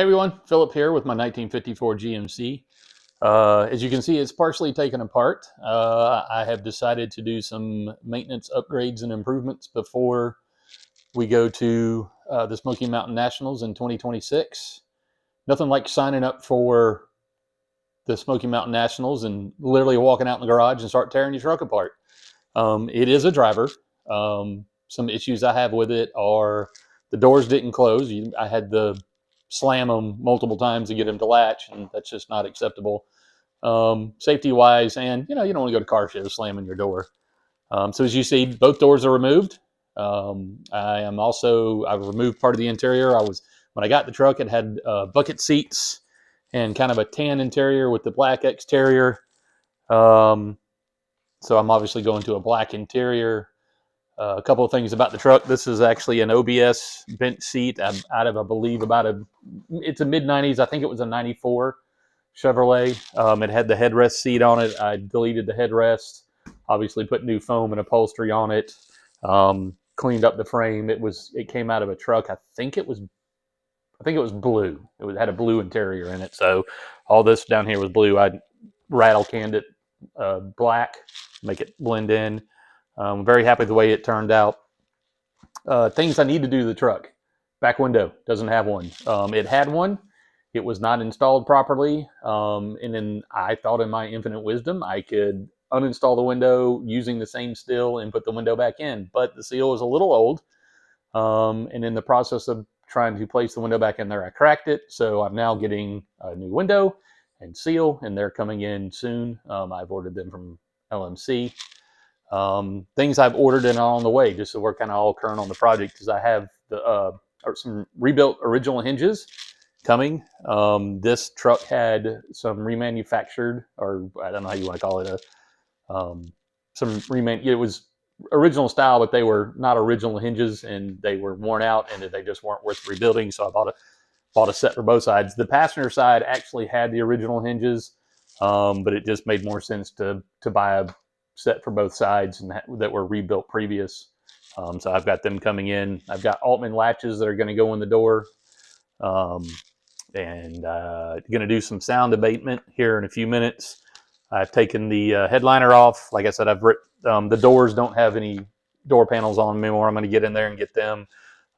Hey everyone, Philip here with my 1954 GMC. As you can see, it's partially taken apart. I have decided to do some maintenance upgrades and improvements before we go to the Smoky Mountain Nationals in 2026. Nothing like signing up for the Smoky Mountain Nationals and literally walking out in the garage and start tearing your truck apart. It is a driver. Some issues I have with it are the doors didn't close. I had to slam them multiple times to get them to latch, and that's just not acceptable. Safety wise, and you don't want to go to car shows slamming your door. So as you see, both doors are removed. I've removed part of the interior. When I got the truck, it had bucket seats and kind of a tan interior with the black exterior. So I'm obviously going to a black interior. A couple of things about the truck. This is actually an OBS bench seat out of, I believe, it's a mid-90s. I think it was a 94 Chevrolet. It had the headrest seat on it. I deleted the headrest, obviously put new foam and upholstery on it, cleaned up the frame. It came out of a truck. I think it was blue. It had a blue interior in it. So all this down here was blue. I rattle canned it black, make it blend in. I'm very happy with the way it turned out. Things I need to do to the truck. Back window, doesn't have one. It had one. It was not installed properly. And then I thought in my infinite wisdom, I could uninstall the window using the same steel and put the window back in. But the seal was a little old. And in the process of trying to place the window back in there, I cracked it. So I'm now getting a new window and seal, and they're coming in soon. I've ordered them from LMC. Things I've ordered and are on the way, just so we're kind of all current on the project, because I have some rebuilt original hinges coming. This truck had some remanufactured, or I don't know how you want to call it, it was original style, but they were not original hinges, and they were worn out, and they just weren't worth rebuilding. So I bought a set for both sides. The passenger side actually had the original hinges, but it just made more sense to buy a set for both sides and that were rebuilt previous. So I've got them coming in. I've got Altman latches that are going to go in the door, and going to do some sound abatement here in a few minutes. I've taken the headliner off. Like I said, the doors don't have any door panels on them anymore. I'm going to get in there and get them.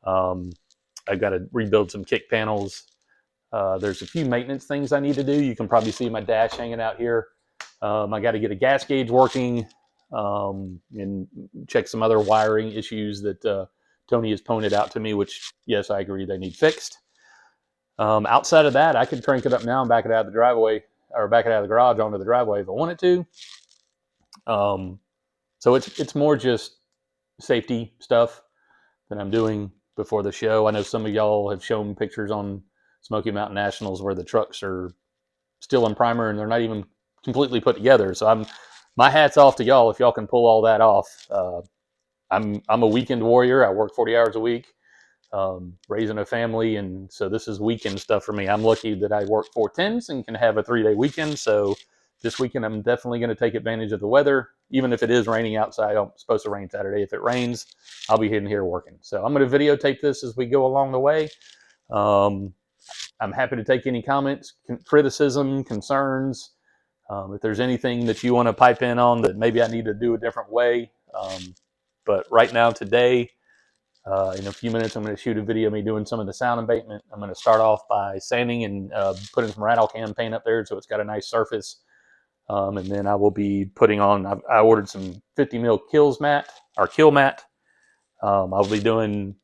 I've got to rebuild some kick panels. There's a few maintenance things I need to do. You can probably see my dash hanging out here. I got to get a gas gauge working, and check some other wiring issues that Tony has pointed out to me, which, yes, I agree, they need fixed. Outside of that, I could crank it up now and back it out of the driveway, or back it out of the garage onto the driveway if I wanted to. So it's more just safety stuff that I'm doing before the show. I know some of y'all have shown pictures on Smoky Mountain Nationals where the trucks are still in primer and they're not even completely put together. So my hat's off to y'all if y'all can pull all that off. I'm a weekend warrior. I work 40 hours a week, raising a family, and so this is weekend stuff for me. I'm lucky that I work 4/10s and can have a 3-day weekend. So this weekend I'm definitely going to take advantage of the weather, even if it is raining outside. It's supposed to rain Saturday. If it rains, I'll be in here working. So I'm going to videotape this as we go along the way. I'm happy to take any comments, criticism, concerns. If there's anything that you want to pipe in on that maybe I need to do a different way. But right now, today, in a few minutes, I'm going to shoot a video of me doing some of the sound abatement. I'm going to start off by sanding and putting some rattle can paint up there so it's got a nice surface. And then I will be putting on, I ordered some 50 mil kill mat. I'll be doing,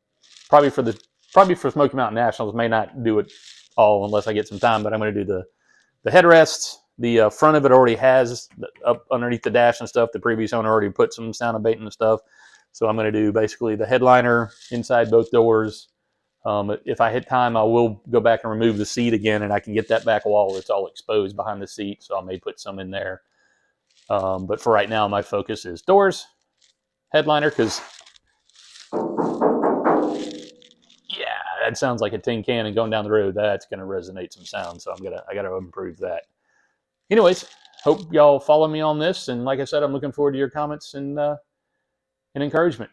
probably for Smoky Mountain Nationals, may not do it all unless I get some time, but I'm going to do the headrests. The front of it already has, up underneath the dash and stuff, the previous owner already put some sound abatement and stuff. So I'm going to do basically the headliner inside both doors. If I hit time, I will go back and remove the seat again, and I can get that back wall that's all exposed behind the seat. So I may put some in there. But for right now, my focus is doors, headliner, because yeah, that sounds like a tin can, and going down the road, that's going to resonate some sound. So I got to improve that. Anyways, hope y'all follow me on this. And like I said, I'm looking forward to your comments and encouragement.